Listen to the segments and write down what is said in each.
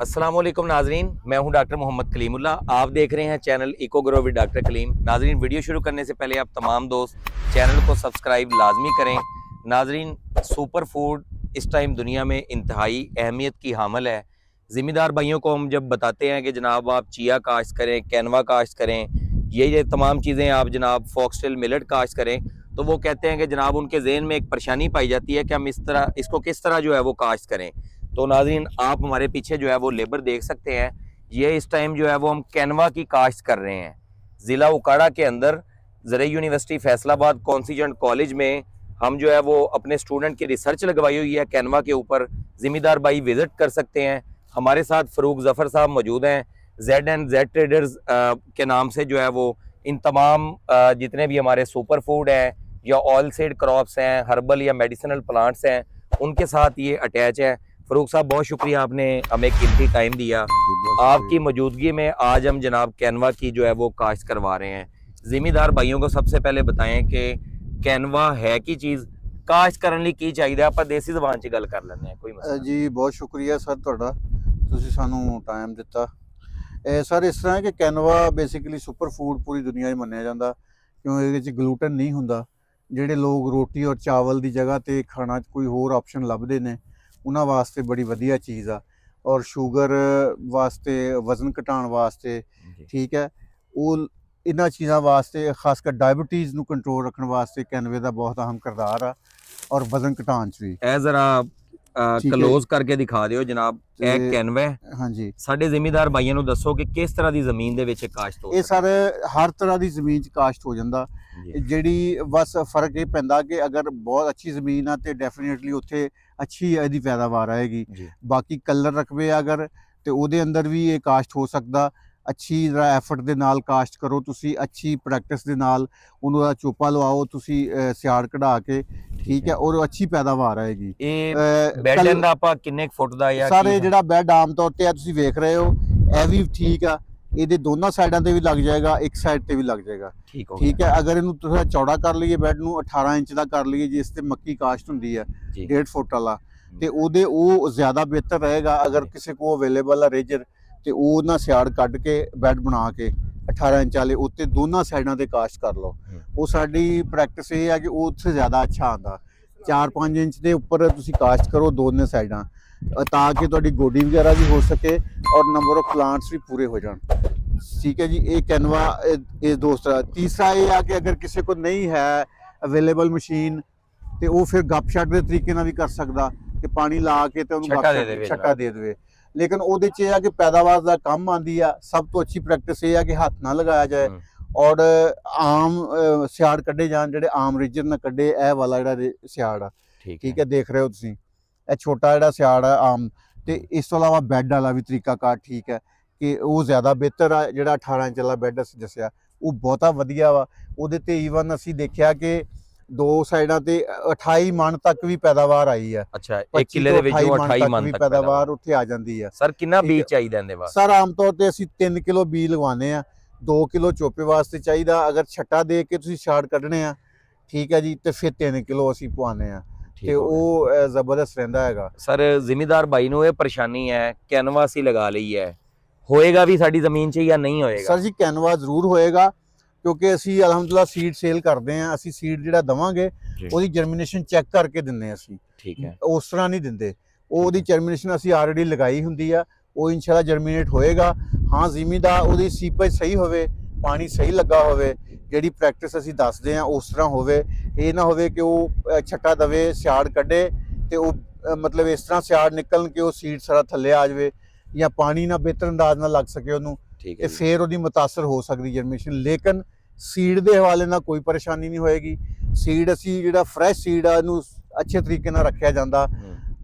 अस्सलाम वालेकुम नाजरीन, मैं हूं डॉक्टर मोहम्मद कलीमुल्ला। आप देख रहे हैं channel eco grow with doctor Kaleem. नाजरीन, वीडियो शुरू करने से पहले आप तमाम दोस्त चैनल को सब्सक्राइब लाजमी करें। नाजरीन, सुपर फूड इस टाइम दुनिया में इंतहाई अहमियत की हामिल है। ज़िम्मेदार भाइयों को हम जब बताते हैं कि जनाब आप चिया काश्त करें, कैनवा काश्त करें, ये तमाम चीज़ें आप जनाब फॉक्सटेल मिलेट काश्त करें, तो वो कहते हैं कि जनाब उनके जहन में एक परेशानी पाई जाती है कि हम इसको किस तरह जो है वो काश्त करें। तो नाज़रीन, आप हमारे पीछे जो है वो लेबर देख सकते हैं। ये इस टाइम जो है वो हम कैनवा की काश्त कर रहे हैं। ज़िला उकाड़ा के अंदर ज़रई यूनिवर्सिटी फैसलाबाद कॉन्सिजेंट कॉलेज में हम जो है वो अपने स्टूडेंट की रिसर्च लगवाई हुई है कैनवा के ऊपर। ज़िम्मेदार भाई विज़िट कर सकते हैं। हमारे साथ फ़रूक ज़फ़र साहब मौजूद हैं। Z&Z ट्रेडर्स के नाम से जो है वो इन तमाम जितने भी हमारे सुपर फूड हैं या ऑयल सीड क्रॉप्स हैं, हर्बल या मेडिसिनल प्लांट्स हैं, उनके साथ ये अटैच है। फ़रूक साहब, बहुत शुक्रिया, आपने हमें कीमती टाइम दिया। आपकी मौजूदगी में आज हम जनाब कैनवा की जो है वो काश्त करवा रहे हैं। ज़िम्मेदार भाइयों को सबसे पहले बताएं कि कैनवा है की चीज़, काश्त करने ਲਈ ਕੀ ਚਾਹੀਦਾ, ਆਪਾਂ ਦੇਸੀ ਜ਼ਬਾਨ 'ਚ ਗੱਲ ਕਰ ਲੈਂਦੇ ਹਾਂ, ਕੋਈ ਮਸਲਾ ਜੀ ਬਹੁਤ ਸ਼ੁਕਰੀਆ ਸਰ ਤੁਹਾਡਾ, ਤੁਸੀਂ ਸਾਨੂੰ ਟਾਈਮ ਦਿੱਤਾ। ਸਰ ਇਸ ਤਰ੍ਹਾਂ ਹੈ ਕਿ ਕੈਨਵਾ ਬੇਸਿਕਲੀ ਸੁਪਰ ਫੂਡ ਪੂਰੀ ਦੁਨੀਆ 'ਚ ਮੰਨਿਆ ਜਾਂਦਾ, ਕਿਉਂ ਇਹਦੇ 'ਚ ਗਲੂਟਨ ਨਹੀਂ ਹੁੰਦਾ। ਜਿਹੜੇ ਲੋਕ ਰੋਟੀ ਔਰ ਚਾਵਲ ਦੀ ਜਗ੍ਹਾ 'ਤੇ ਖਾਣਾ ਕੋਈ ਹੋਰ ਆਪਸ਼ਨ ਲੱਭਦੇ ਨੇ, ਉਹਨਾਂ ਵਾਸਤੇ ਬੜੀ ਵਧੀਆ ਚੀਜ਼ ਆ। ਔਰ ਸ਼ੂਗਰ ਵਾਸਤੇ, ਵਜ਼ਨ ਘਟਾਉਣ ਵਾਸਤੇ, ਠੀਕ ਹੈ, ਉਹ ਇਹਨਾਂ ਚੀਜ਼ਾਂ ਵਾਸਤੇ, ਖਾਸ ਕਰ ਡਾਇਬਟੀਜ਼ ਨੂੰ ਕੰਟਰੋਲ ਰੱਖਣ ਵਾਸਤੇ ਕੈਨਵੇ ਦਾ ਬਹੁਤ ਅਹਿਮ ਕਿਰਦਾਰ ਆ, ਔਰ ਵਜ਼ਨ ਘਟਾਉਣ 'ਚ ਵੀ। ਇਹ ਜ਼ਰਾ ਕਲੋਜ਼ ਕਰਕੇ ਦਿਖਾ ਦਿਓ ਜਨਾਬ, ਇਹ ਕੈਨਵਾ ਹੈ। ਹਾਂਜੀ, ਸਾਡੇ ਜ਼ਿਮੀਦਾਰ ਭਾਈਆਂ ਨੂੰ ਦੱਸੋ ਕਿ ਕਿਸ ਤਰ੍ਹਾਂ ਦੀ ਜ਼ਮੀਨ ਦੇ ਵਿੱਚ ਕਾਸ਼ਤ ਹੋ ਇਹ ਸਰ ਹਰ ਤਰ੍ਹਾਂ ਦੀ ਜ਼ਮੀਨ 'ਚ ਕਾਸ਼ਤ ਹੋ ਜਾਂਦਾ। ਜਿਹੜੀ ਬਸ ਫਰਕ ਇਹ ਪੈਂਦਾ ਕਿ ਅਗਰ ਬਹੁਤ ਅੱਛੀ ਜ਼ਮੀਨ ਆ ਤੇ ਡੈਫੀਨੇਟਲੀ ਉੱਥੇ ਅੱਛੀ ਇਹਦੀ ਪੈਦਾਵਾਰ ਆਏਗੀ। ਬਾਕੀ ਕਲਰ ਰਕਬੇ ਅਗਰ ਤੇ ਉਹਦੇ ਅੰਦਰ ਵੀ ਇਹ ਕਾਸ਼ਤ ਹੋ ਸਕਦਾ। ਅੱਛੀ ਜਿਹੜਾ ਐਫਰਟ ਦੇ ਨਾਲ ਕਾਸ਼ਤ ਕਰੋ ਤੁਸੀਂ, ਅੱਛੀ ਪ੍ਰੈਕਟਿਸ ਦੇ ਨਾਲ ਉਹਨੂੰ ਦਾ ਚੋਪਾ ਲਵਾਓ ਤੁਸੀਂ, ਸਿਆੜ ਕਢਾ ਕੇ, ਠੀਕ ਹੈ, ਔਰ ਅੱਛੀ ਪੈਦਾਵਾਰ ਆਏਗੀ। ਇਹ ਬੈੱਡ ਦਾ ਆਪਾਂ ਕਿੰਨੇ ਫੁੱਟ ਦਾ ਜਾਂ ਸਾਰੇ ਜਿਹੜਾ ਬੈੱਡ ਆਮ ਤੌਰ ਤੇ ਆ ਤੁਸੀਂ ਵੇਖ ਰਹੇ ਹੋ, ਇਹ ਵੀ ਠੀਕ ਆ। ਇਹਦੇ ਦੋਨਾਂ ਸਾਈਡਾਂ ਤੇ ਵੀ ਲੱਗ ਜਾਏਗਾ, ਇੱਕ ਸਾਈਡ ਤੇ ਵੀ ਲੱਗ ਜਾਏਗਾ, ਠੀਕ ਹੈ। ਅਗਰ ਇਹਨੂੰ ਥੋੜਾ ਚੌੜਾ ਕਰ ਲਈਏ, ਬੈੱਡ ਨੂੰ 18 ਇੰਚ ਦਾ ਕਰ ਲਈਏ, ਜਿਸ ਤੇ ਮੱਕੀ ਕਾਸ਼ਤ ਹੁੰਦੀ ਹੈ 1.5 ਫੁੱਟ ਵਾਲਾ, ਤੇ ਉਹਦੇ ਉਹ ਜ਼ਿਆਦਾ ਬਿਹਤਰ ਰਹੇਗਾ। ਅਗਰ ਕਿਸੇ ਕੋਲ ਅਵੇਲੇਬਲ ਆ ਰੇਜਰ, ਤੇ ਉਹ ਨਾ ਸਿਆੜ ਕੱਢ ਕੇ ਬੈੱਡ ਬਣਾ ਕੇ 18 ਇੰਚ ਵਾਲੇ ਉੱਤੇ ਦੋਨਾਂ ਸਾਈਡਾਂ ਤੇ ਕਾਸ਼ਤ ਕਰ ਲਓ। ਉਹ ਸਾਡੀ ਪ੍ਰੈਕਟਿਸ ਇਹ ਆ ਕਿ ਉਹ ਉੱਥੇ ਜ਼ਿਆਦਾ ਅੱਛਾ ਆਉਂਦਾ। 4-5 ਇੰਚ ਦੇ ਉੱਪਰ ਤੁਸੀਂ ਕਾਸ਼ਤ ਕਰੋ ਦੋਨੇ ਸਾਈਡਾਂ, ਤਾਂ ਕਿ ਤੁਹਾਡੀ ਗੋਡੀ ਵਗੈਰਾ ਵੀ ਹੋ ਸਕੇ ਔਰ ਨੰਬਰ ਆਫ ਪਲਾਂਟਸ ਵੀ ਪੂਰੇ ਹੋ ਜਾਣ, ਠੀਕ ਹੈ ਜੀ। ਇਹ ਕੈਨਵਾ ਇਹ ਦੋਸਤ। ਤੀਸਰਾ ਇਹ ਆ ਕਿ ਅਗਰ ਕਿਸੇ ਕੋਲ ਨਹੀਂ ਹੈ ਅਵੇਲੇਬਲ ਮਸ਼ੀਨ, ਤੇ ਉਹ ਫਿਰ ਗੱਪ ਛੱਟ ਦੇ ਤਰੀਕੇ ਨਾਲ ਵੀ ਕਰ ਸਕਦਾ ਕਿ ਪਾਣੀ ਲਾ ਕੇ ਤੇ ਉਹਨੂੰ ਛੱਟਾ ਦੇ ਦੇਵੇ। ਲੇਕਿਨ ਉਹਦੇ 'ਚ ਇਹ ਆ ਕਿ ਪੈਦਾਵਾਰ ਦਾ ਕੰਮ ਆਉਂਦੀ ਆ। ਸਭ ਤੋਂ ਅੱਛੀ ਪ੍ਰੈਕਟਿਸ ਇਹ ਆ ਕਿ ਹੱਥ ਨਾਲ ਲਗਾਇਆ ਜਾਏ ਔਰ ਆਮ ਸਿਆੜ ਕੱਢੇ ਜਾਣ, ਜਿਹੜੇ ਆਮ ਰੇਜਰ ਨਾਲ ਕੱਢੇ। ਇਹ ਵਾਲਾ ਜਿਹੜਾ ਸਿਆੜ ਆ, ਠੀਕ ਹੈ, ਦੇਖ ਰਹੇ ਹੋ ਤੁਸੀਂ, ਇਹ ਛੋਟਾ ਜਿਹੜਾ ਸਿਆੜ ਆ ਆਮ। ਤੇ ਇਸ ਤੋਂ ਇਲਾਵਾ ਬੈੱਡ ਵਾਲਾ ਵੀ ਤਰੀਕਾਕਾਰ ਠੀਕ ਹੈ, ਕਿ ਉਹ ਜ਼ਿਆਦਾ ਬਿਹਤਰ ਆ। ਜਿਹੜਾ 18 ਇੰਚ ਵਾਲਾ ਬੈੱਡ ਅਸੀਂ ਦੱਸਿਆ, ਉਹ ਬਹੁਤਾ ਵਧੀਆ ਵਾ। ਉਹਦੇ ਤੇ ਈਵਨ ਅਸੀਂ ਦੇਖਿਆ ਕਿ ਦੋ ਸਾਈਡਾਂ ਤੇ 28 ਮਣ ਤੱਕ ਵੀ ਪੈਦਾਵਾਰ ਆਈ ਹੈ। ਅੱਛਾ, 1 ਕਿੱਲੇ ਦੇ ਵਿੱਚੋਂ 28 ਮਣ ਤੱਕ ਪੈਦਾਵਾਰ ਉੱਥੇ ਆ ਜਾਂਦੀ ਹੈ। ਸਰ ਕਿੰਨਾ ਬੀਜ ਚਾਹੀਦਾ ਇਹਦੇ ਵਾਸਤੇ? ਸਰ ਆਮ ਤੌਰ ਤੇ ਅਸੀਂ 3 ਕਿਲੋ ਬੀਜ ਲਗਵਾਉਂਦੇ ਆ। 2 ਕਿਲੋ ਚੋਪੇ ਵਾਸਤੇ ਚਾਹੀਦਾ। ਅਗਰ ਛੱਟਾ ਦੇ ਕੇ ਤੁਸੀਂ ਛਾੜ ਕੱਢਣੇ ਆ, ਠੀਕ ਹੈ ਜੀ, ਤੇ ਫਿਰ 3 ਕਿਲੋ ਅਸੀਂ ਪਵਾਉਂਦੇ ਆ, ਤੇ ਉਹ ਜ਼ਬਰਦਸਤ ਰਹਿੰਦਾ ਹੈਗਾ। ਸਰ ਜ਼ਿਮੀਦਾਰ ਭਾਈ ਨੂੰ ਇਹ ਪਰੇਸ਼ਾਨੀ ਹੈ, ਕੈਨਵਾ ਅਸੀਂ ਲਗਾ ਲਈ ਹੈ, ਹੋਏਗਾ ਵੀ ਸਾਡੀ ਜ਼ਮੀਨ 'ਚ ਜਾਂ ਨਹੀਂ ਹੋਏਗਾ? ਸਰ ਜੀ, ਕੈਨਵਾ ਜ਼ਰੂਰ ਹੋਏਗਾ, ਕਿਉਂਕਿ ਅਸੀਂ ਅਲਹਮਦੁਲਿਲਾ ਸੀਡ ਸੇਲ ਕਰਦੇ ਹਾਂ। ਅਸੀਂ ਸੀਡ ਜਿਹੜਾ ਦਵਾਂਗੇ ਉਹਦੀ ਜਰਮੀਨੇਸ਼ਨ ਚੈੱਕ ਕਰਕੇ ਦਿੰਦੇ ਹਾਂ ਅਸੀਂ, ਠੀਕ ਹੈ, ਉਸ ਤਰ੍ਹਾਂ ਨਹੀਂ ਦਿੰਦੇ। ਉਹਦੀ ਜਰਮੀਨੇਸ਼ਨ ਅਸੀਂ ਆਲਰੇਡੀ ਲਗਾਈ ਹੁੰਦੀ ਆ, ਉਹ ਇਨਸ਼ਾਅੱਲਾ ਜਰਮੀਨੇਟ ਹੋਏਗਾ। ਹਾਂ, ਜ਼ਿਮੀਦਾਰ ਉਹਦੀ ਸੀਪੇਜ ਸਹੀ ਹੋਵੇ, ਪਾਣੀ ਸਹੀ ਲੱਗਾ ਹੋਵੇ, ਜਿਹੜੀ ਪ੍ਰੈਕਟਿਸ ਅਸੀਂ ਦੱਸਦੇ ਹਾਂ ਉਸ ਤਰ੍ਹਾਂ ਹੋਵੇ। ਇਹ ਨਾ ਹੋਵੇ ਕਿ ਉਹ ਛੱਟਾ ਦਵੇ, ਸਿਆੜ ਕੱਢੇ, ਤੇ ਉਹ ਮਤਲਬ ਇਸ ਤਰ੍ਹਾਂ ਸਿਆੜ ਨਿਕਲਣ ਕਿ ਉਹ ਸੀਡ ਸਾਰਾ ਥੱਲੇ ਆ ਜਾਵੇ, ਜਾਂ ਪਾਣੀ ਨਾ ਬਿਹਤਰ ਅੰਦਾਜ਼ ਨਾਲ ਲੱਗ ਸਕੇ ਉਹਨੂੰ, ਤੇ ਫਿਰ ਉਹਦੀ ਮੁਤਾਸਰ ਹੋ ਸਕਦੀ ਜਰਮੀਨੇਸ਼ਨ। ਲੇਕਿਨ ਸੀਡ ਦੇ ਹਵਾਲੇ ਨਾਲ ਕੋਈ ਪਰੇਸ਼ਾਨੀ ਨਹੀਂ ਹੋਏਗੀ। ਸੀਡ ਅਸੀਂ ਜਿਹੜਾ ਫਰੈਸ਼ ਸੀਡ ਆ, ਇਹਨੂੰ ਅੱਛੇ ਤਰੀਕੇ ਨਾਲ ਰੱਖਿਆ ਜਾਂਦਾ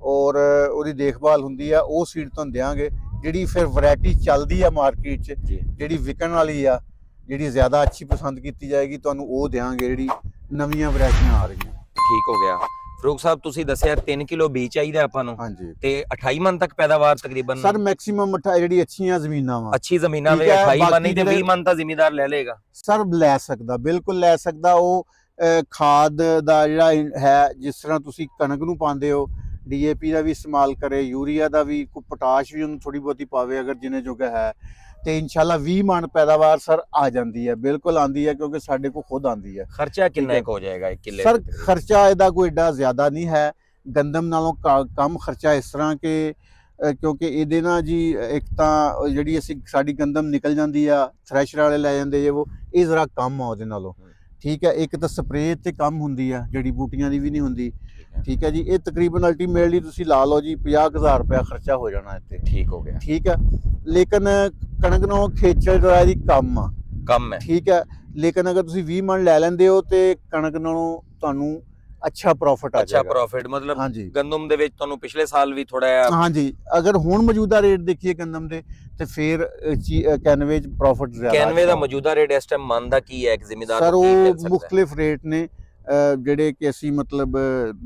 ਔਰ ਉਹਦੀ ਦੇਖਭਾਲ ਹੁੰਦੀ ਆ। ਉਹ ਸੀਡ ਤੁਹਾਨੂੰ ਦਿਆਂਗੇ ਜਿਹੜੀ ਫਿਰ ਵੈਰਾਈਟੀ ਚੱਲਦੀ ਆ ਮਾਰਕੀਟ 'ਚ, ਜਿਹੜੀ ਵਿਕਣ ਵਾਲੀ ਆ, ਜਿਹੜੀ ਜ਼ਿਆਦਾ ਅੱਛੀ ਪਸੰਦ ਕੀਤੀ ਜਾਏਗੀ, ਤੁਹਾਨੂੰ ਉਹ ਦਿਆਂਗੇ, ਜਿਹੜੀ ਨਵੀਆਂ ਵੈਰਾਈਟੀਆਂ ਆ ਰਹੀਆਂ। ਠੀਕ ਹੋ ਗਿਆ। ਫਰੂਕ ਸਾਹਿਬ, ਤੁਸੀਂ ਦੱਸਿਆ 3 ਕਿਲੋ ਬੀਜ ਚਾਹੀਦਾ ਆਪਾਂ ਨੂੰ, ਹਾਂਜੀ, ਤੇ 28 ਮਣ ਤੱਕ ਪੈਦਾਵਾਰ ਤਕਰੀਬਨ? ਸਰ ਮੈਕਸਿਮਮ ਜਿਹੜੀ ਅੱਛੀਆਂ ਜ਼ਮੀਨਾਂ ਵਾ, ਅੱਛੀ ਜ਼ਮੀਨਾਂ ਵਿੱਚ 28 ਮਣ ਨਹੀਂ ਤੇ 20 ਮਣ ਤਾਂ ਜ਼ਿਮੀਦਾਰ ਲੈ ਲੇਗਾ? ਸਰ ਲੈ ਸਕਦਾ, ਬਿਲਕੁਲ ਲੈ ਸਕਦਾ। ਉਹ ਖਾਦ ਦਾ ਜਿਹੜਾ ਹੈ, ਜਿਸ ਤਰ੍ਹਾਂ ਤੁਸੀਂ ਕਣਕ ਨੂੰ ਪਾਉਂਦੇ ਹੋ, DAP ਦਾ ਵੀ ਇਸਤੇਮਾਲ ਕਰੇ, ਯੂਰੀਆ ਦਾ ਵੀ, ਕੋਈ ਪੋਟਾਸ਼ ਵੀ ਉਹਨੂੰ ਥੋੜੀ ਬਹੁਤੀ ਪਾਵੇ ਅਗਰ ਜਿੰਨੇ ਜੋਗਾ ਹੈ, ਤੇ ਇਨਸ਼ਾਅੱਲਾ 20 ਮਣ ਪੈਦਾਵਾਰ ਸਰ ਆ ਜਾਂਦੀ ਹੈ, ਬਿਲਕੁਲ ਆਂਦੀ ਹੈ, ਕਿਉਂਕਿ ਸਾਡੇ ਕੋਲ ਖੁਦ ਆਂਦੀ ਹੈ। ਖਰਚਾ ਕਿੰਨਾ ਕੁ ਹੋ ਜਾਏਗਾ ਇੱਕ ਕਿੱਲੇ ਸਰ ਖਰਚਾ ਇਹਦਾ ਕੋਈ ਏਡਾ ਜ਼ਿਆਦਾ ਨਹੀਂ ਹੈ, ਗੰਦਮ ਨਾਲੋਂ ਕਮ ਖਰਚਾ ਇਸ ਤਰ੍ਹਾਂ ਕਿ ਕਿਉਂਕਿ ਇਹਦੇ ਨਾਲ ਜੀ ਇੱਕ ਤਾਂ ਜਿਹੜੀ ਅਸੀਂ ਸਾਡੀ ਗੰਦਮ ਨਿਕਲ ਜਾਂਦੀ ਆ, ਥ੍ਰੈਸ਼ਰ ਵਾਲੇ ਲੈ ਜਾਂਦੇ ਜੇ ਇਹ ਜ਼ਰਾ ਕੰਮ ਆ ਉਹਦੇ ਨਾਲੋਂ, ਠੀਕ ਹੈ। ਇੱਕ ਤਾਂ ਸਪਰੇਅ ਤੇ ਕੰਮ ਹੁੰਦੀ ਆ, ਜੜੀ ਬੂਟੀਆਂ ਦੀ ਵੀ ਨਹੀਂ ਹੁੰਦੀ, ਠੀਕ ਹੈ ਜੀ। ਇਹ ਤਕਰੀਬਨ ਅਲਟੀਮੇਟਲੀ ਤੁਸੀਂ ਲਾ ਲਓ ਜੀ 50,000 ਰੁਪਇਆ ਖਰਚਾ ਹੋ ਜਾਣਾ ਇੱਥੇ, ਠੀਕ ਹੋ ਗਿਆ, ਠੀਕ ਹੈ। ਲੇਕਿਨ ਕਣਕ ਨੂੰ ਖੇਚਲ ਜਿਹੜਾ ਦੀ ਕੰਮ ਆ, ਕੰਮ ਹੈ, ਠੀਕ ਹੈ। ਲੇਕਿਨ ਅਗਰ ਤੁਸੀਂ 20 ਮਣ ਲੈ ਲੈਂਦੇ ਹੋ ਤੇ ਕਣਕ ਨਾਲੋਂ ਤੁਹਾਨੂੰ ਅੱਛਾ ਪ੍ਰੋਫਿਟ ਆ ਜਾਏਗਾ। ਅੱਛਾ ਪ੍ਰੋਫਿਟ ਮਤਲਬ ਹਾਂਜੀ, ਗੰਦਮ ਦੇ ਵਿੱਚ ਤੁਹਾਨੂੰ ਪਿਛਲੇ ਸਾਲ ਵੀ ਥੋੜਾ ਜਿਹਾ, ਹਾਂਜੀ। ਅਗਰ ਹੁਣ ਮੌਜੂਦਾ ਰੇਟ ਦੇਖੀਏ ਗੰਦਮ ਦੇ ਤੇ ਫਿਰ ਕੈਨਵੇ ਚ ਪ੍ਰੋਫਿਟ ਜ਼ਿਆਦਾ। ਕੈਨਵੇ ਦਾ ਮੌਜੂਦਾ ਰੇਟ ਇਸ ਟਾਈਮ ਮਨ ਦਾ ਕੀ ਹੈ ਇੱਕ ਜ਼ਿਮੀਂਦਾਰ ਸਰ ਨੂੰ ਕੀ ਮਿਲ ਉਹ ਸਕਦਾ ਹੈ? ਮੁxtਲਿਫ ਰੇਟ ਨੇ, ਜਿਹੜੇ ਕਿ ਅਸੀਂ ਮਤਲਬ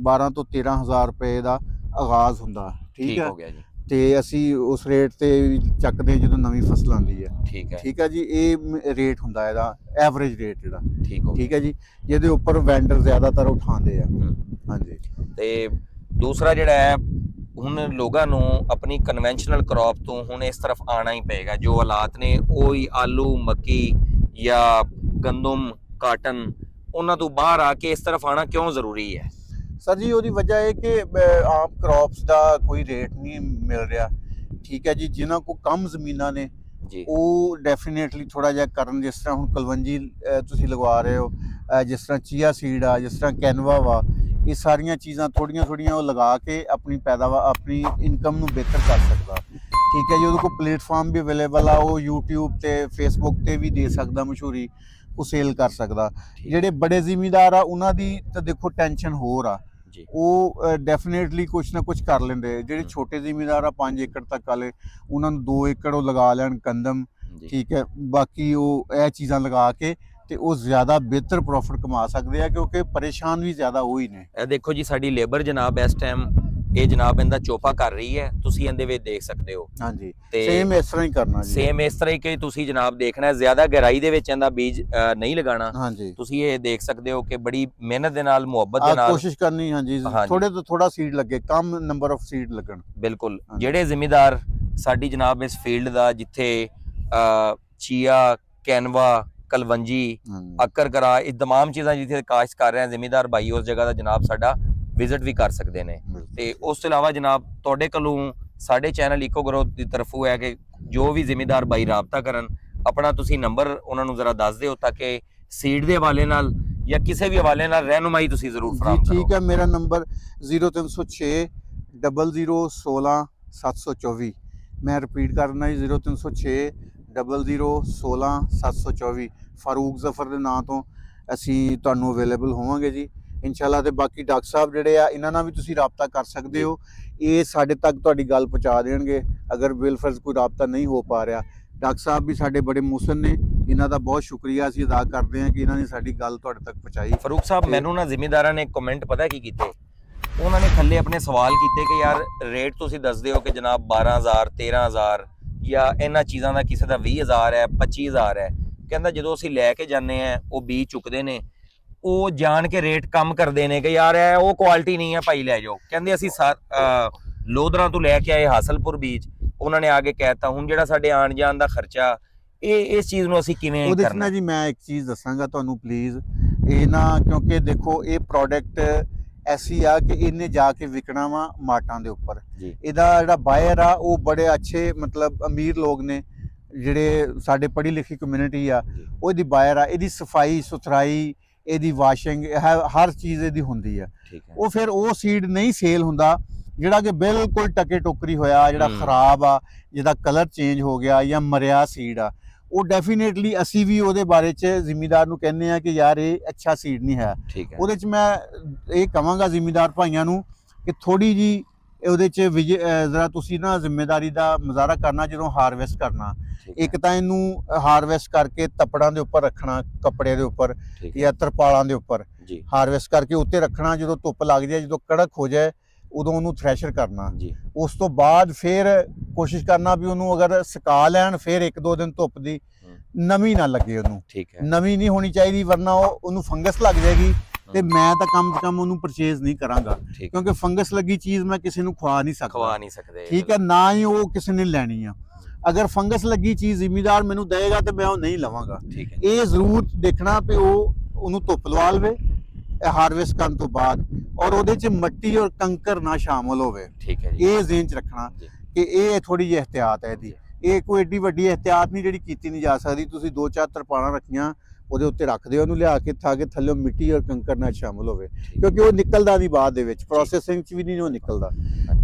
12 ਤੋਂ 13,000 ਰੁਪਏ ਦਾ ਆਗਾਜ਼ ਹੁੰਦਾ, ਠੀਕ ਹੈ। ਹੋ ਗਿਆ ਜੀ, ਤੇ ਅਸੀਂ ਉਸ ਰੇਟ ਤੇ ਚੱਕਦੇ ਜਦੋਂ ਨਵੀਂ ਫਸਲ ਆਉਂਦੀ ਹੈ, ਠੀਕ ਹੈ, ਠੀਕ ਹੈ ਜੀ। ਇਹ ਰੇਟ ਹੁੰਦਾ ਇਹਦਾ ਐਵਰੇਜ ਰੇਟ ਜਿਹੜਾ, ਠੀਕ ਹੋ ਗਿਆ, ਠੀਕ ਹੈ ਜੀ, ਜਿਹਦੇ ਉੱਪਰ ਵੈਂਡਰ ਜ਼ਿਆਦਾਤਰ ਉਠਾਉਂਦੇ ਆ। ਹਾਂਜੀ। ਤੇ ਦੂਸਰਾ ਜਿਹੜਾ ਹੈ, ਹੁਣ ਲੋਕਾਂ ਨੂੰ ਆਪਣੀ ਕਨਵੈਨਸ਼ਨਲ ਕ੍ਰੌਪ ਤੋਂ ਹੁਣ ਇਸ ਤਰਫ ਆਣਾ ਹੀ ਪਏਗਾ, ਜੋ ਹਾਲਾਤ ਨੇ ਉਹ ਹੀ ਆਲੂ, ਮੱਕੀ ਜਾਂ ਗੰਦਮ, ਕਾਟਨ, ਉਹਨਾਂ ਤੋਂ ਬਾਹਰ ਆ ਕੇ ਇਸ ਤਰਫ ਆਣਾ ਕਿਉਂ ਜ਼ਰੂਰੀ ਹੈ? ਸਰ ਜੀ ਉਹਦੀ ਵਜ੍ਹਾ ਇਹ ਕਿ ਆਮ ਕ੍ਰੌਪਸ ਦਾ ਕੋਈ ਰੇਟ ਨਹੀਂ ਮਿਲ ਰਿਹਾ, ਠੀਕ ਹੈ ਜੀ। ਜਿਨ੍ਹਾਂ ਕੋਲ ਕਮ ਜ਼ਮੀਨਾਂ ਨੇ ਜੀ, ਉਹ ਡੈਫੀਨੇਟਲੀ ਥੋੜਾ ਜਿਹਾ ਕਰਨ, ਜਿਸ ਤਰ੍ਹਾਂ ਹੁਣ ਕਲਵੰਜੀ ਤੁਸੀਂ ਲਗਵਾ ਰਹੇ ਹੋ, ਜਿਸ ਤਰ੍ਹਾਂ ਚੀਆ ਸੀਡ ਆ, ਜਿਸ ਤਰ੍ਹਾਂ ਕੈਨਵਾ ਵਾ, ਇਹ ਸਾਰੀਆਂ ਚੀਜ਼ਾਂ ਥੋੜੀਆਂ ਉਹ ਲਗਾ ਕੇ ਆਪਣੀ ਪੈਦਾਵਾਰ, ਆਪਣੀ ਇਨਕਮ ਨੂੰ ਬਿਹਤਰ ਕਰ ਸਕਦਾ, ਠੀਕ ਹੈ ਜੀ। ਉਹਦੇ ਕੋਲ ਪਲੇਟਫਾਰਮ ਵੀ ਅਵੇਲੇਬਲ ਆ, ਉਹ YouTube ਤੇ Facebook ਤੇ ਵੀ ਦੇ ਸਕਦਾ ਮਸ਼ਹੂਰੀ, ਉਹ ਸੇਲ ਕਰ ਸਕਦਾ। ਜਿਹੜੇ ਬੜੇ ਜ਼ਿਮੀਂਦਾਰ ਆ ਉਹਨਾਂ ਦੀ ਤਾਂ ਦੇਖੋ ਟੈਨਸ਼ਨ ਹੋਰ ਆ, ਉਹ ਡੈਫੀਨੇਟਲੀ ਕੁਛ ਨਾ ਕੁਛ ਕਰ ਲੈਂਦੇ। ਜਿਹੜੇ ਛੋਟੇ ਜ਼ਿਮੀਂਦਾਰ ਆ 5 ਏਕੜ ਤੱਕ ਵਾਲੇ, ਉਹਨਾਂ ਨੂੰ 2 ਏਕੜ ਉਹ ਲਗਾ ਲੈਣ ਗੰਦਮ, ਠੀਕ ਹੈ। ਬਾਕੀ ਉਹ ਇਹ ਚੀਜ਼ਾਂ ਲਗਾ ਕੇ ਤੇ ਉਹ ਜ਼ਿਆਦਾ ਬਿਹਤਰ ਪ੍ਰੋਫਿਟ ਕਮਾ ਸਕਦੇ ਆ, ਕਿਉਂਕਿ ਪਰੇਸ਼ਾਨ ਵੀ ਜ਼ਿਆਦਾ ਉਹ ਹੀ ਨੇ। ਇਹ ਦੇਖੋ ਜੀ ਸਾਡੀ ਲੇਬਰ ਜਨਾਬ ਇਸ ਟਾਈਮ ਇਹ ਜਨਾਬ ਇਹਦਾ ਚੋਪਾ ਕਰ ਰਹੀ ਹੈ, ਤੁਸੀਂ ਇਹਦੇ ਵਿੱਚ ਦੇਖ ਸਕਦੇ ਹੋ। ਹਾਂਜੀ, ਸੇਮ ਇਸ ਤਰ੍ਹਾਂ ਹੀ ਕਰਨਾ ਜੀ, ਸੇਮ ਇਸ ਤਰ੍ਹਾਂ ਹੀ ਕਿ ਤੁਸੀਂ ਜਨਾਬ ਦੇਖਣਾ, ਜ਼ਿਆਦਾ ਗਹਿਰਾਈ ਦੇ ਵਿੱਚ ਇਹਦਾ ਬੀਜ ਨਹੀਂ ਲਗਾਉਣਾ। ਹਾਂਜੀ, ਤੁਸੀਂ ਇਹ ਦੇਖ ਸਕਦੇ ਹੋ ਕਿ ਬੜੀ ਮਿਹਨਤ ਦੇ ਨਾਲ, ਮੁਹੱਬਤ ਦੇ ਨਾਲ ਕੋਸ਼ਿਸ਼ ਕਰਨੀ। ਹਾਂਜੀ, ਥੋੜੇ ਤੋਂ ਥੋੜਾ ਸੀਡ ਲੱਗੇ, ਕਮ ਨੰਬਰ ਆਫ ਸੀਡ ਲੱਗਣ। ਬਿਲਕੁਲ। ਜਿਹੜੇ ਜ਼ਿਮੀਂਦਾਰ ਸਾਡੀ ਜਨਾਬ ਇਸ ਫੀਲਡ ਦਾ, ਜਿੱਥੇ ਚੀਆ, ਕੈਨਵਾ, ਕਲਵੰਜੀ, ਅਕਰਕਰਾ, ਇਹ तमाम ਚੀਜ਼ਾਂ ਜਿੱਥੇ ਕਾਸ਼ਤ ਕਰ ਰਹੇ ਆ ਜ਼ਿਮੀਂਦਾਰ ਭਾਈ, ਉਸ ਜਗ੍ਹਾ ਦਾ ਜਨਾਬ ਸਾਡਾ ਵਿਜ਼ਿਟ ਵੀ ਕਰ ਸਕਦੇ ਨੇ। ਤੇ ਉਸ ਤੋਂ ਇਲਾਵਾ ਜਨਾਬ ਤੁਹਾਡੇ ਕੋਲੋਂ ਸਾਡੇ ਚੈਨਲ ਇਕੋ ਗਰੋ ਦੀ ਤਰਫੋਂ ਹੈ ਕਿ ਜੋ ਵੀ ਜ਼ਿਮੀਂਦਾਰ ਭਾਈ ਰਾਬਤਾ ਕਰਨ, ਆਪਣਾ ਤੁਸੀਂ ਨੰਬਰ ਉਹਨਾਂ ਨੂੰ ਜ਼ਰਾ ਦੱਸ ਦਿਓ, ਤਾਂ ਕਿ ਸੀਡ ਦੇ ਹਵਾਲੇ ਨਾਲ ਜਾਂ ਕਿਸੇ ਵੀ ਹਵਾਲੇ ਨਾਲ ਰਹਿਨੁਮਾਈ ਤੁਸੀਂ ਜ਼ਰੂਰ ਫਰਾਹਮ ਕਰੋ। ਠੀਕ ਹੈ, ਮੇਰਾ ਨੰਬਰ 0306 0016 724। ਮੈਂ ਰਿਪੀਟ ਕਰਨਾ ਜੀ, 0306 0016 724। ਫਾਰੂਕ ਜ਼ਫਰ ਦੇ ਨਾਂ ਤੋਂ ਅਸੀਂ ਤੁਹਾਨੂੰ ਅਵੇਲੇਬਲ ਹੋਵਾਂਗੇ ਜੀ ਇਨਸ਼ਾਅੱਲਾ। ਤੇ ਬਾਕੀ ਡਾਕਟਰ ਸਾਹਿਬ ਜਿਹੜੇ ਆ, ਇਹਨਾਂ ਨਾਲ ਵੀ ਤੁਸੀਂ ਰਾਬਤਾ ਕਰ ਸਕਦੇ ਹੋ, ਇਹ ਸਾਡੇ ਤੱਕ ਤੁਹਾਡੀ ਗੱਲ ਪਹੁੰਚਾ ਦੇਣਗੇ ਅਗਰ ਬਿਲਫਰਜ਼ ਕੋਈ ਰਾਬਤਾ ਨਹੀਂ ਹੋ ਪਾ ਰਿਹਾ। ਡਾਕਟਰ ਸਾਹਿਬ ਵੀ ਸਾਡੇ ਬੜੇ ਮੁਹਸਨ ਨੇ, ਇਹਨਾਂ ਦਾ ਬਹੁਤ ਸ਼ੁਕਰੀਆ ਅਸੀਂ ਅਦਾ ਕਰਦੇ ਹਾਂ ਕਿ ਇਹਨਾਂ ਨੇ ਸਾਡੀ ਗੱਲ ਤੁਹਾਡੇ ਤੱਕ ਪਹੁੰਚਾਈ। ਫਾਰੂਕ ਸਾਹਿਬ, ਮੈਨੂੰ ਨਾ ਜ਼ਿਮੀਂਦਾਰਾਂ ਨੇ ਕਮੈਂਟ ਪਤਾ ਕੀ ਕੀਤੇ, ਉਹਨਾਂ ਨੇ ਥੱਲੇ ਆਪਣੇ ਸਵਾਲ ਕੀਤੇ ਕਿ ਯਾਰ ਰੇਟ ਤੁਸੀਂ ਦੱਸਦੇ ਹੋ ਕਿ ਜਨਾਬ 12,000, 13,000 ਜਾਂ ਇਹਨਾਂ ਚੀਜ਼ਾਂ ਦਾ, ਕਿਸੇ ਦਾ 20,000 ਹੈ, 25,000 ਹੈ। ਕਹਿੰਦਾ ਜਦੋਂ ਅਸੀਂ ਲੈ ਕੇ ਜਾਂਦੇ ਆ, ਉਹ ਬੀਜ ਚੁੱਕਦੇ ਨੇ, ਉਹ ਜਾਣ ਕੇ ਰੇਟ ਕਮ ਕਰਦੇ ਨੇ ਕਿ ਯਾਰ ਇਹ ਉਹ ਕੁਆਲਿਟੀ ਨਹੀਂ ਹੈ ਭਾਈ, ਲੈ ਜਾਓ। ਕਹਿੰਦੇ ਅਸੀਂ ਲੋਧਰਾਂ ਤੋਂ ਲੈ ਕੇ ਆਏ ਹਾਸਲਪੁਰ ਬੀਜ, ਉਹਨਾਂ ਨੇ ਆ ਕੇ ਕਹਿਤਾ। ਹੁਣ ਜਿਹੜਾ ਸਾਡੇ ਆਣ ਜਾਣ ਦਾ ਖਰਚਾ, ਇਸ ਚੀਜ਼ ਨੂੰ ਅਸੀਂ ਕਿਵੇਂ ਉਹਦੇ ਕਰਨਾ ਜੀ? ਮੈਂ ਇੱਕ ਚੀਜ਼ ਦੱਸਾਂਗਾ ਤੁਹਾਨੂੰ ਪਲੀਜ਼, ਇਹ ਨਾ, ਕਿਉਂਕਿ ਦੇਖੋ ਇਹ ਪ੍ਰੋਡਕਟ ਐਸੀ ਆ ਕਿ ਇਹਨੇ ਜਾ ਕੇ ਵਿਕਣਾ ਵਾ ਮਾਰਟਾਂ ਦੇ ਉੱਪਰ। ਇਹਦਾ ਜਿਹੜਾ ਬਾਇਰ ਆ ਉਹ ਬੜੇ ਅੱਛੇ ਮਤਲਬ ਅਮੀਰ ਲੋਕ ਨੇ, ਜਿਹੜੇ ਸਾਡੇ ਪੜ੍ਹੀ ਲਿਖੀ ਕਮਿਊਨਿਟੀ ਆ, ਉਹਦੀ ਬਾਇਰ ਆ। ਇਹਦੀ ਸਫਾਈ ਸੁਥਰਾਈ, ਇਹਦੀ ਵਾਸ਼ਿੰਗ, ਹਰ ਚੀਜ਼ ਇਹਦੀ ਹੁੰਦੀ ਆ। ਉਹ ਫਿਰ ਉਹ ਸੀਡ ਨਹੀਂ ਸੇਲ ਹੁੰਦਾ ਜਿਹੜਾ ਕਿ ਬਿਲਕੁਲ ਟਕੇ ਟੋਕਰੀ ਹੋਇਆ, ਜਿਹੜਾ ਖਰਾਬ ਆ, ਜਿਹਦਾ ਕਲਰ ਚੇਂਜ ਹੋ ਗਿਆ ਜਾਂ ਮਰਿਆ ਸੀਡ ਆ। ਉਹ ਡੈਫੀਨੇਟਲੀ ਅਸੀਂ ਵੀ ਉਹਦੇ ਬਾਰੇ 'ਚ ਜ਼ਿਮੀਂਦਾਰ ਨੂੰ ਕਹਿੰਦੇ ਆ ਕਿ ਯਾਰ ਇਹ ਅੱਛਾ ਸੀਡ ਨਹੀਂ ਹੈ। ਉਹਦੇ 'ਚ ਮੈਂ ਇਹ ਕਹਾਂਗਾ ਜ਼ਿਮੀਂਦਾਰ ਭਾਈਆਂ ਨੂੰ ਕਿ ਥੋੜੀ ਜੀ ਉਹਦੇ 'ਚ ਜ਼ਰਾ ਤੁਸੀਂ ਨਾ ਜ਼ਿੰਮੇਦਾਰੀ ਦਾ ਮੁਜ਼ਾਹਰਾ ਕਰਨਾ ਜਦੋਂ ਹਾਰਵੈਸਟ ਕਰਨਾ। ਇੱਕ ਤਾਂ ਇਹਨੂੰ ਹਾਰਵੈਸਟ ਕਰਕੇ ਤਪੜਾਂ ਦੇ ਉੱਪਰ ਰੱਖਣਾ, ਕੱਪੜੇ ਦੇ ਉੱਪਰ ਜਾਂ ਤਰਪਾਲਾਂ ਦੇ ਉੱਪਰ ਹਾਰਵੈਸਟ ਕਰਕੇ ਉੱਤੇ ਰੱਖਣਾ। ਜਦੋਂ ਧੁੱਪ ਲੱਗ ਜਾਏ, ਜਦੋਂ ਕੜਕ ਹੋ ਜਾਏ, ਉਦੋਂ ਉਹਨੂੰ ਥ੍ਰੈਸ਼ਰ ਕਰਨਾ। ਉਸ ਤੋਂ ਬਾਅਦ ਫਿਰ ਕੋਸ਼ਿਸ਼ ਕਰਨਾ ਵੀ ਉਹਨੂੰ ਅਗਰ ਸੁਕਾ ਲੈਣ, ਫਿਰ 1-2 ਦਿਨ ਧੁੱਪ ਦੀ, ਨਮੀ ਨਾ ਲੱਗੇ ਉਹਨੂੰ। ਨਮੀ ਨਹੀਂ ਹੋਣੀ ਚਾਹੀਦੀ, ਵਰਨਾ ਉਹਨੂੰ ਫੰਗਸ ਲੱਗ ਜਾਏਗੀ ਤੇ ਮੈਂ ਤਾਂ ਕਮ ਸੇ ਕਮ ਉਹਨੂੰ ਪਰਚੇਜ਼ ਨਹੀਂ ਕਰਾਂਗਾ, ਠੀਕ ਕਿਉਂਕਿ ਫੰਗਸ ਲੱਗੀ ਚੀਜ਼ ਮੈਂ ਕਿਸੇ ਨੂੰ ਖਵਾ ਨਹੀਂ ਸਕਦਾ। ਖਵਾ ਨਹੀਂ ਸਕਦੇ, ਠੀਕ ਹੈ, ਨਾ ਹੀ ਉਹ ਕਿਸੇ ਨੇ ਲੈਣੀ ਆ। ਅਗਰ ਫੰਗਸ ਲੱਗੀ ਚੀਜ਼ ਜ਼ਿਮੀਦਾਰ ਮੈਨੂੰ ਦੇਗਾ ਤੇ ਮੈਂ ਉਹ ਨਹੀਂ ਲਵਾਂਗਾ। ਠੀਕ ਹੈ, ਇਹ ਜ਼ਰੂਰ ਦੇਖਣਾ ਵੀ ਉਹਨੂੰ ਧੁੱਪ ਲਵਾ ਲਵੇ ਹਾਰਵੈਸਟ ਕਰਨ ਤੋਂ ਬਾਅਦ, ਔਰ ਉਹਦੇ 'ਚ ਮਿੱਟੀ ਔਰ ਕੰਕਰ ਨਾ ਸ਼ਾਮਲ ਹੋਵੇ। ਠੀਕ ਹੈ ਜੀ, ਇਹ ਜ਼ਿਹਨ 'ਚ ਰੱਖਣਾ ਜੀ। ਕਿ ਇਹ ਥੋੜੀ ਜਿਹੀ ਇਹਤਿਆਤ ਹੈ ਇਹਦੀ। ਇਹ ਕੋਈ ਏਡੀ ਵੱਡੀ ਇਹਤਿਆਤ ਨਹੀਂ ਜਿਹੜੀ ਕੀਤੀ ਨਹੀਂ ਜਾ ਸਕਦੀ। ਤੁਸੀਂ 2-4 ਤਰਪਾਲਾਂ ਰੱਖੀਆਂ, ਉਹਦੇ ਉੱਤੇ ਰੱਖ ਦਿਓ, ਉਹਨੂੰ ਲਿਆ ਕੇ ਥਾ ਕੇ ਥੱਲੇ ਮਿੱਟੀ ਔਰ ਕੰਕਰ ਨਾਲ ਸ਼ਾਮਲ ਹੋਵੇ, ਕਿਉਂਕਿ ਉਹ ਨਿਕਲਦਾ ਨਹੀਂ ਬਾਅਦ ਦੇ ਵਿੱਚ, ਪ੍ਰੋਸੈਸਿੰਗ 'ਚ ਵੀ ਨਹੀਂ ਉਹ ਨਿਕਲਦਾ।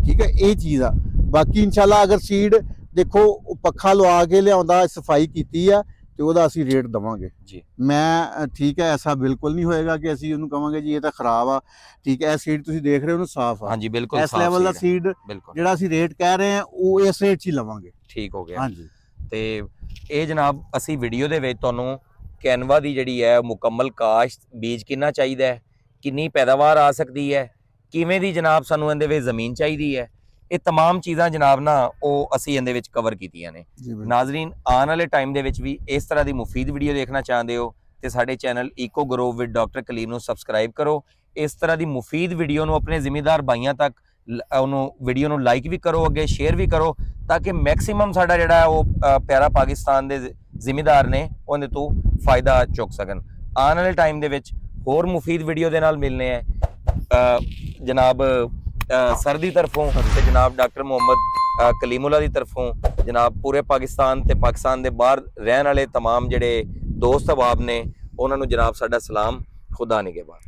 ਠੀਕ ਹੈ, ਇਹ ਚੀਜ਼ ਆ। ਬਾਕੀ ਇਨਸ਼ਾਅੱਲਾ ਅਗਰ ਸੀਡ ਦੇਖੋ ਉਹ ਪੱਖਾ ਲਵਾ ਕੇ ਲਿਆਉਂਦਾ, ਸਫਾਈ ਕੀਤੀ ਆ, ਤੇ ਉਹਦਾ ਅਸੀਂ ਰੇਟ ਦਵਾਂਗੇ ਜੀ। ਮੈਂ ਠੀਕ ਹੈ, ਐਸਾ ਬਿਲਕੁਲ ਨਹੀਂ ਹੋਏਗਾ ਕਿ ਅਸੀਂ ਉਹਨੂੰ ਕਵਾਂਗੇ ਜੀ ਇਹ ਤਾਂ ਖਰਾਬ ਆ। ਠੀਕ ਹੈ, ਇਹ ਸੀਡ ਤੁਸੀਂ ਦੇਖ ਰਹੇ ਹੋ ਉਹਨੂੰ ਸਾਫ਼ ਆ। ਹਾਂਜੀ ਬਿਲਕੁਲ ਇਸ ਲੈਵਲ ਦਾ ਸੀਡ ਬਿਲਕੁਲ ਜਿਹੜਾ ਅਸੀਂ ਰੇਟ ਕਹਿ ਰਹੇ ਹਾਂ ਉਹ ਇਸ ਰੇਟ 'ਚ ਹੀ ਲਵਾਂਗੇ। ਠੀਕ ਹੋ ਗਿਆ। ਹਾਂਜੀ, ਤੇ ਇਹ ਜਨਾਬ ਅਸੀਂ ਵੀਡੀਓ ਦੇ ਵਿੱਚ ਤੁਹਾਨੂੰ ਕੈਨਵਾ ਦੀ ਜਿਹੜੀ ਹੈ ਮੁਕੰਮਲ ਕਾਸ਼ਤ, ਬੀਜ ਕਿੰਨਾ ਚਾਹੀਦਾ ਹੈ, ਕਿੰਨੀ ਪੈਦਾਵਾਰ ਆ ਸਕਦੀ ਹੈ, ਕਿਵੇਂ ਦੀ ਜਨਾਬ ਸਾਨੂੰ ਇਹਦੇ ਵਿੱਚ ਜ਼ਮੀਨ ਚਾਹੀਦੀ ਹੈ, ਇਹ तमाम ਚੀਜ਼ਾਂ ਜਨਾਬ ਨਾ ਉਹ ਅਸੀਂ ਇਹਦੇ ਵਿੱਚ ਕਵਰ ਕੀਤੀਆਂ ਨੇ। ਨਾਜ਼ਰੀਨ, ਆਉਣ ਵਾਲੇ ਟਾਈਮ ਦੇ ਵਿੱਚ ਵੀ ਇਸ ਤਰ੍ਹਾਂ ਦੀ ਮੁਫੀਦ ਵੀਡੀਓ ਦੇਖਣਾ ਚਾਹੁੰਦੇ ਹੋ ਤੇ ਸਾਡੇ channel eco grow with doctor Kaleem ਨੂੰ ਸਬਸਕ੍ਰਾਈਬ ਕਰੋ। ਇਸ ਤਰ੍ਹਾਂ ਦੀ ਮੁਫੀਦ ਵੀਡੀਓ ਨੂੰ ਆਪਣੇ ਜ਼ਿਮੀਦਾਰ ਭਾਈਆਂ ਤੱਕ ਉਹਨੂੰ ਵੀਡੀਓ ਨੂੰ ਲਾਈਕ ਵੀ ਕਰੋ, ਅੱਗੇ ਸ਼ੇਅਰ ਵੀ ਕਰੋ, ਤਾਂ ਕਿ ਮੈਕਸਿਮਮ ਸਾਡਾ ਜਿਹੜਾ ਉਹ ਪਿਆਰਾ ਪਾਕਿਸਤਾਨ ਦੇ ਜ਼ਿਮੀਦਾਰ ਨੇ ਉਹਦੇ ਤੋਂ ਫਾਇਦਾ ਚੁੱਕ ਸਕਣ। ਆਉਣ ਵਾਲੇ ਟਾਈਮ ਦੇ ਵਿੱਚ ਹੋਰ ਮੁਫੀਦ ਵੀਡੀਓ ਦੇ ਨਾਲ ਮਿਲਨੇ ਹੈ ਜਨਾਬ ਸਰ ਦੀ ਤਰਫੋਂ ਤੇ ਜਨਾਬ ਡਾਕਟਰ ਮੁਹੰਮਦ ਕਲੀਮੁੱਲਾ ਦੀ ਤਰਫੋਂ। ਜਨਾਬ ਪੂਰੇ ਪਾਕਿਸਤਾਨ ਤੇ ਪਾਕਿਸਤਾਨ ਦੇ ਬਾਹਰ ਰਹਿਣ ਵਾਲੇ तमाम ਜਿਹੜੇ ਦੋਸਤ ਅਹਿਬਾਬ ਨੇ ਉਹਨਾਂ ਨੂੰ ਜਨਾਬ ਸਾਡਾ ਸਲਾਮ। ਖੁਦਾ ਨਿਗਹਿਬਾਨ।